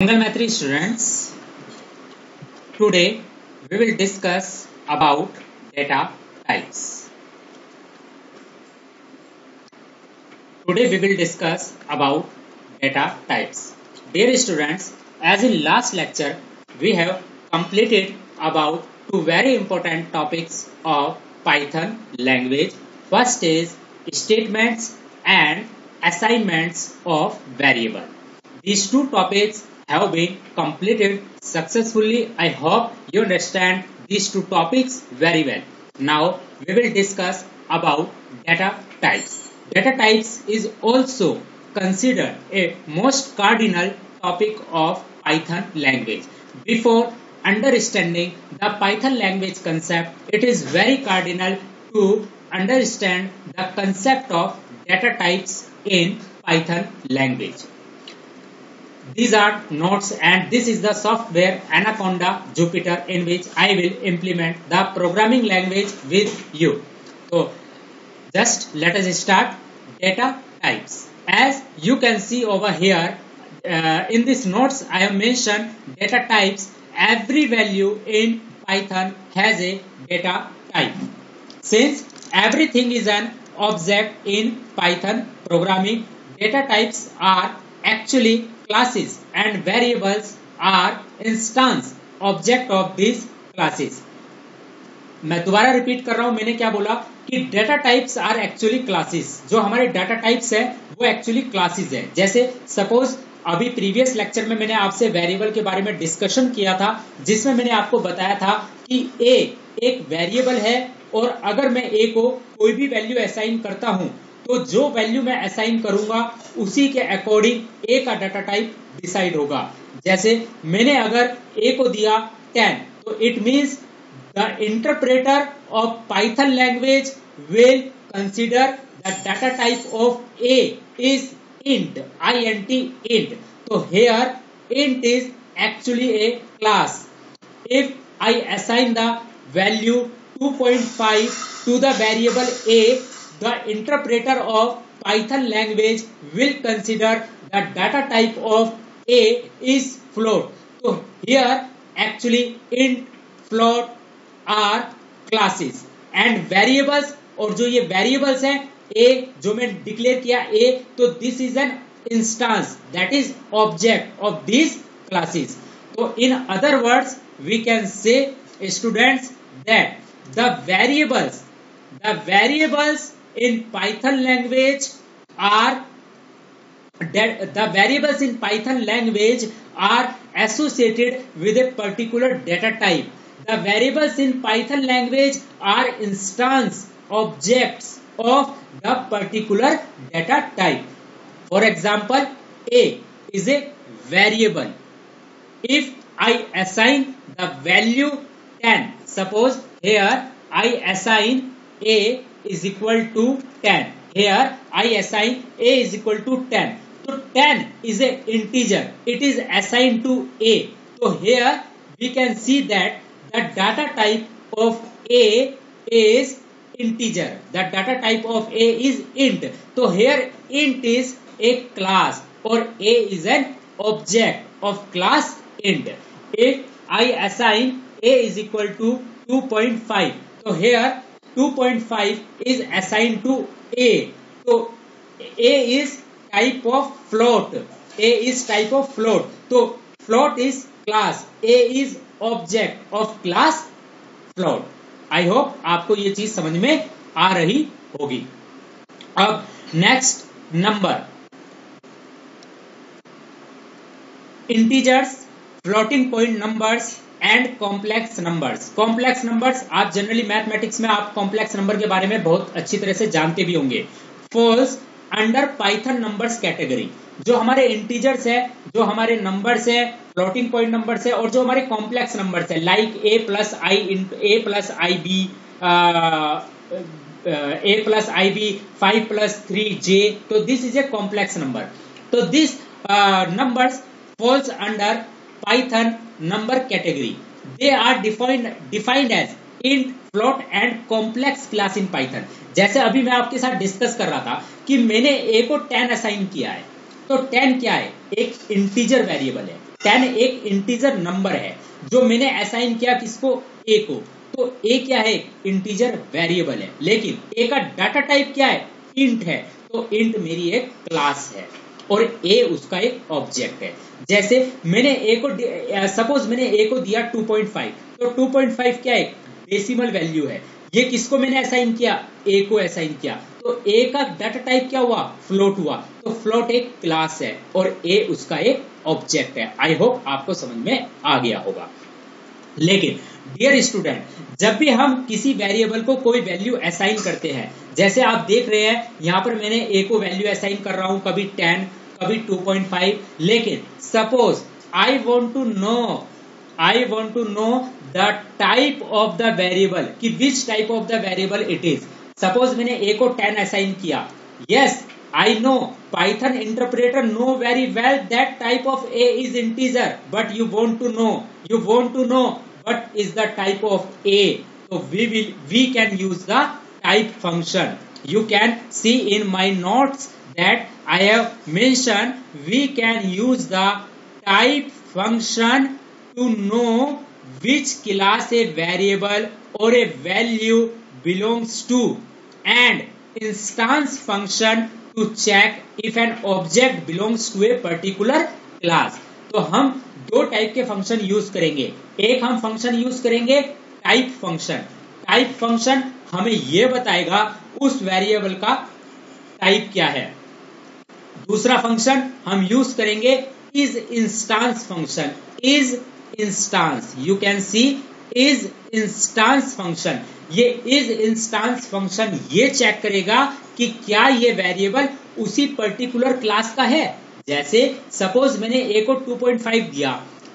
Mangal Maitri students, today we will discuss about data types. Today we will discuss about data types. Dear students, as in last lecture, we have completed about two very important topics of Python language. First is statements and assignments of variable. These two topics have been completed successfully. I hope you understand these two topics very well. Now we will discuss about data types. Data types is also considered a most cardinal topic of Python language. Before understanding the Python language concept, it is very cardinal to understand the concept of data types in Python language. These are notes and this is the software Anaconda Jupyter in which I will implement the programming language with you. So just let us start data types. As you can see over here in this notes I have mentioned data types. Every value in Python has a data type. Since everything is an object in Python programming, data types are actually classes and variables are instance object of these classes. मैं दोबारा repeat कर रहा हूं, मैंने क्या बोला कि data types are actually classes. जो हमारे डाटा टाइप्स है वो एक्चुअली क्लासेस है. जैसे सपोज अभी प्रीवियस लेक्चर में मैंने आपसे वेरिएबल के बारे में डिस्कशन किया था, जिसमें मैंने आपको बताया था कि ए एक वेरिएबल है और अगर मैं ए को कोई भी वैल्यू असाइन करता हूं तो जो वैल्यू मैं असाइन करूंगा उसी के अकॉर्डिंग ए का डाटा टाइप डिसाइड होगा. जैसे मैंने अगर ए को दिया 10, तो it means the interpreter of Python language will consider the data type of A is int, int. So here int is actually a class. If I assign the value 2.5 to the variable a, the interpreter of Python language will consider the data type of a is float. So here actually int, float are classes and variables. और जो ये variables हैं a जो मैं declare किया a, तो this is an instance that is object of this classes. तो in other words we can say students that the variables in Python language are associated with a particular data type. The variables in Python language are instance objects of the particular data type. For example, a is a variable. If I assign the value 10, suppose here I assign a is equal to 10. Here I assign a is equal to 10. So 10 is a integer. It is assigned to a. So here we can see that the data type of a is integer. The data type of a is int. So here int is a class or a is an object of class int. If I assign a is equal to 2.5, so here 2.5 is assigned to a. So a is type of float. A is type of float. So float is class. A is object of class float. I hope आपको ये चीज समझ में आ रही होगी. अब next number, integers, floating point numbers and complex numbers. Complex numbers आप generally mathematics में आप कॉम्प्लेक्स नंबर के बारे में बहुत अच्छी तरह से जानते भी होंगे. False under Python numbers category. जो हमारे इंटीजर्स है, जो हमारे नंबर्स है, फ्लोटिंग पॉइंट नंबर्स है और जो हमारे कॉम्प्लेक्स नंबर्स है like a plus i into a plus i B, a plus i B, 5 plus 3j, तो this is a complex number. तो this numbers falls under Python number category. They are defined as int, float and complex class in Python. जैसे अभी मैं आपके साथ discuss कर रहा था कि मैंने a को 10 असाइन किया है, तो 10 क्या है? एक इंटीजर वेरिएबल है. 10 एक इंटीजर नंबर है जो मैंने असाइन किया किसको, ए को। तो ए क्या है, इंटीजर वेरिएबल है, लेकिन ए का डाटा टाइप क्या है, इंट है। तो इंट मेरी एक क्लास है और ए उसका एक ऑब्जेक्ट है। जैसे मैंने ए को सपोज मैंने ए को दिया 2.5, तो 2.5 क्या है, डेसिमल वैल्यू है। ये किसको मैंने असाइन किया, ए को असाइन किया। तो ए का डाटा टाइप क्या हुआ, फ्लोट हुआ। तो फ्लोट एक क्लास है और ए उसका एक ऑब्जेक्ट है। आई होप आपको समझ में आ गया होगा। लेकिन डियर स्टूडेंट, जब भी हम किसी वेरिएबल को कोई वैल्यू असाइन करते हैं, जैसे आप देख रहे हैं यहाँ पर मैंने ए को वैल्यू असाइन कर रहा हूं, कभी 10 कभी 2.5। लेकिन suppose I want to know the type of the variable, कि which type of the variable it is. Suppose मैंने ए को 10 असाइन किया, yes I know Python interpreter know very well that type of A is integer, but you want to know what is the type of A. So we can use the type function. You can see in my notes that I have mentioned we can use the type function to know which class a variable or a value belongs to, and instance function to check if an object belongs to a particular class. तो हम दो type के function use करेंगे। एक हम function use करेंगे type function. Type function हमें यह बताएगा उस वेरिएबल का टाइप क्या है। दूसरा फंक्शन हम यूज करेंगे is instance function. Is instance, you can see is instance function. ये इज इंस्टांस फंक्शन ये चेक करेगा कि क्या ये वेरिएबल उसी पर्टिकुलर क्लास का है। जैसे सपोज मैंने ए को 2.5 दिया,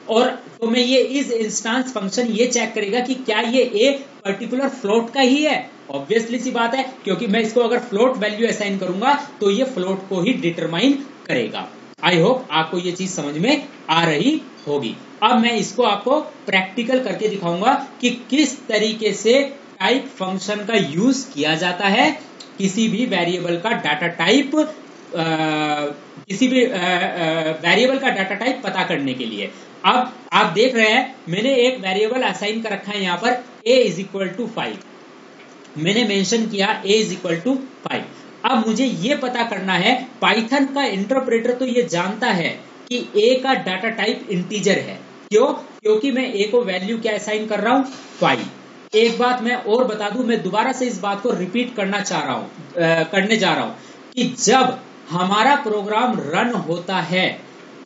और तो मैं ये इज इंस्टांस फंक्शन ये चेक करेगा कि क्या ये ए पर्टिकुलर फ्लोट का ही है। ऑब्वियसली सी बात है, क्योंकि मैं इसको अगर फ्लोट वैल्यू असाइन करूंगा तो ये फ्लोट को ही डिटरमाइन करेगा। आई होप आपको ये चीज समझ में आ रही होगी। अब मैं इसको आपको प्रैक्टिकल करके दिखाऊंगा कि किस तरीके से टाइप फंक्शन का यूज किया जाता है किसी भी वेरिएबल का डाटा टाइप पता करने के लिए। अब आप देख रहे हैं मैंने एक वेरिएबल असाइन कर रखा है यहाँ पर a इज इक्वल टू 5। मैंने मेंशन किया a इज इक्वल टू 5। अब मुझे ये पता करना है, पाइथन का इंटरप्रेटर तो ये जानता है कि a का डाटा टाइप इंटीजर है। क्यों? क्योंकि मैं a को वैल्यू क्या असाइन कर रहा हूं, 5। एक बात मैं और बता दूं, मैं दोबारा से इस बात को रिपीट करने जा रहा हूं कि जब हमारा प्रोग्राम रन होता है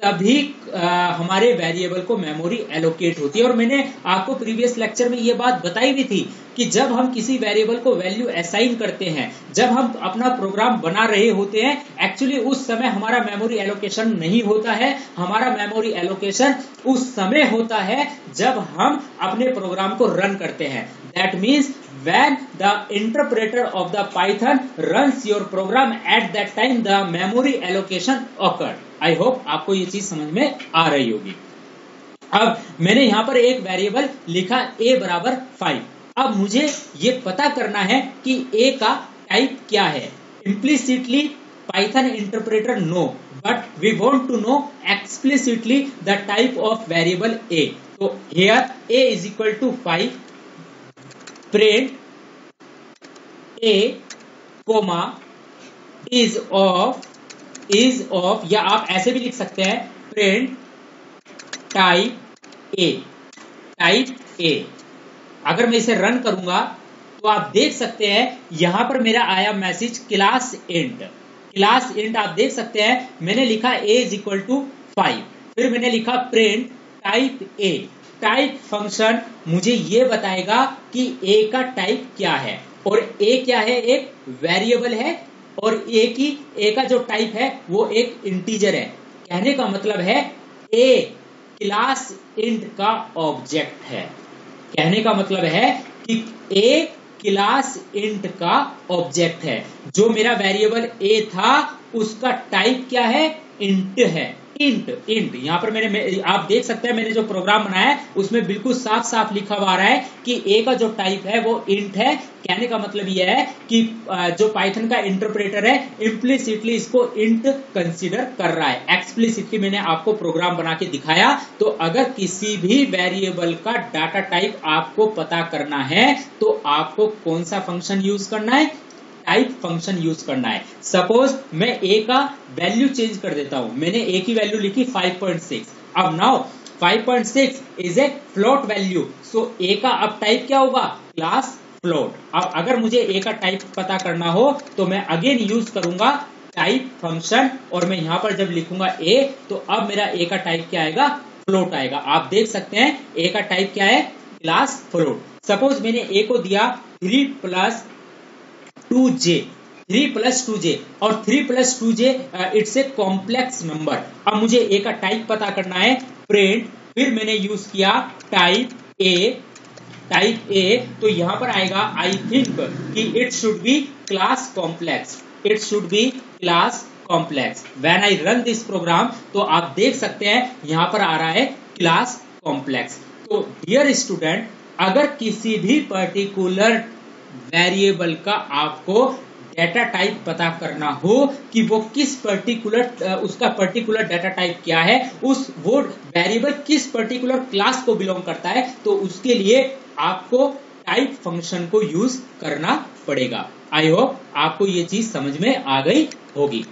तभी हमारे वेरिएबल को मेमोरी एलोकेट होती है। और मैंने आपको प्रीवियस लेक्चर में ये बात बताई भी थी कि जब हम किसी वेरिएबल को वैल्यू असाइन करते हैं, जब हम अपना प्रोग्राम बना रहे होते हैं, एक्चुअली उस समय हमारा मेमोरी एलोकेशन नहीं होता है। हमारा मेमोरी एलोकेशन उस समय होता है जब हम अपने प्रोग्राम को रन करते हैं। That means when the interpreter of the Python runs your program, at that time the memory allocation occurred. I hope आपको ये चीज समझ में आ रही होगी। अब मैंने यहाँ पर एक वेरिएबल लिखा a बराबर 5। अब मुझे ये पता करना है कि a का टाइप क्या है। Implicitly Python interpreter know, but we want to know explicitly the type of variable a. So here a is equal to 5, print a comma is of, या आप ऐसे भी लिख सकते हैं print type a। अगर मैं इसे रन करूंगा तो आप देख सकते हैं यहां पर मेरा आया मैसेज क्लास इंट। आप देख सकते हैं मैंने लिखा a इज इक्वल टू 5, फिर मैंने लिखा print type a। Type function मुझे ये बताएगा कि a का टाइप क्या है, और a क्या है, एक वेरिएबल है, और a का जो टाइप है वो एक इंटीजर है। कहने का मतलब है a क्लास इंट का ऑब्जेक्ट है। कहने का मतलब है कि a क्लास इंट का ऑब्जेक्ट है। जो मेरा वेरिएबल a था उसका टाइप क्या है, इंट है, इंट इंट। यहाँ पर आप देख सकते हैं मैंने जो प्रोग्राम बनाया है उसमें बिल्कुल साफ साफ लिखा हुआ आ रहा है कि ए का जो टाइप है वो इंट है। कहने का मतलब यह है कि जो पाइथन का इंटरप्रेटर है इम्प्लिसिटली इसको इंट कंसीडर कर रहा है। एक्सप्लिसिटली मैंने आपको प्रोग्राम बना के दिखाया। तो अगर किसी भी वेरिएबल का डाटा टाइप आपको पता करना है तो आपको कौन सा फंक्शन यूज करना है, टाइप फंक्शन यूज करना है। सपोज मैं ए का वैल्यू चेंज कर देता हूं, मैंने ए की वैल्यू लिखी 5.6। अब now 5.6 is a float value, so a का अब टाइप क्या होगा, क्लास फ्लोट। अब अगर मुझे ए का टाइप पता करना हो तो मैं अगेन यूज करूंगा टाइप फंक्शन, और मैं यहां पर जब लिखूंगा ए तो अब मेरा ए का टाइप क्या आएगा, फ्लोट आएगा। आप देख सकते हैं ए का टाइप क्या है, क्लास फ्लोट। सपोज मैंने ए को दिया 3+2j, 3+2j, और 3+2j it's a complex number. अब मुझे ए का टाइप पता करना है, प्रिंट, फिर मैंने यूज किया टाइप ए, तो यहां पर आएगा आई थिंक कि it should be class complex, it should be class complex. When I run this program तो आप देख सकते हैं यहां पर आ रहा है क्लास कॉम्प्लेक्स। तो डियर स्टूडेंट, अगर किसी भी पर्टिकुलर वेरिएबल का आपको डेटा टाइप पता करना हो कि वो किस पर्टिकुलर उसका पर्टिकुलर डेटा टाइप क्या है, वो वेरिएबल किस पर्टिकुलर क्लास को बिलोंग करता है, तो उसके लिए आपको टाइप फंक्शन को यूज करना पड़ेगा। आई होप आपको ये चीज समझ में आ गई होगी।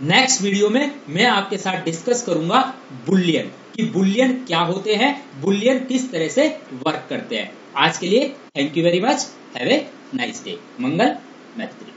नेक्स्ट वीडियो में मैं आपके साथ डिस्कस करूंगा बुलियन, कि बुलियन क्या होते हैं, बुलियन किस तरह से वर्क करते हैं। आज के लिए thank you very much, have a nice day. मंगल मैत्री।